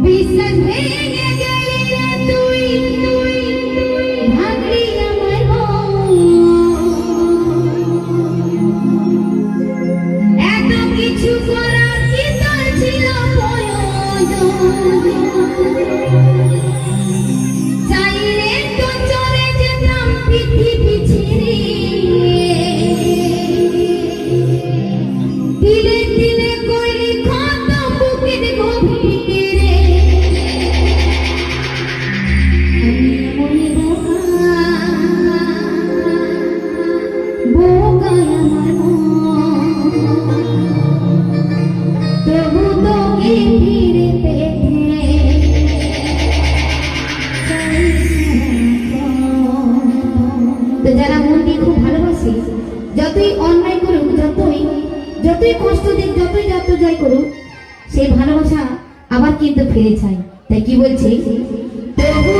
বিশ্বাস ভেঙে গেলি রে তুই ভাঙলি আমার এত কিছু করার কি তোর ছিল প্রয়োজন চাইলে তো চলে যেতাম পৃথিবী ছেড়ে দিলে দিলে কইলি ক্ষত বুকের গভীরে আমি মনে বোকা আমার তবু তোকে ফিরে পেতে তো যারা মন দিয়ে খুব ভালোবাসে যতই অন্যায় করুক যতই কষ্ট দিক যতই যত যাই করুক সেই ভালোবাসা আবার কিন্তু ফিরে চাই তাই কি বলছে তবু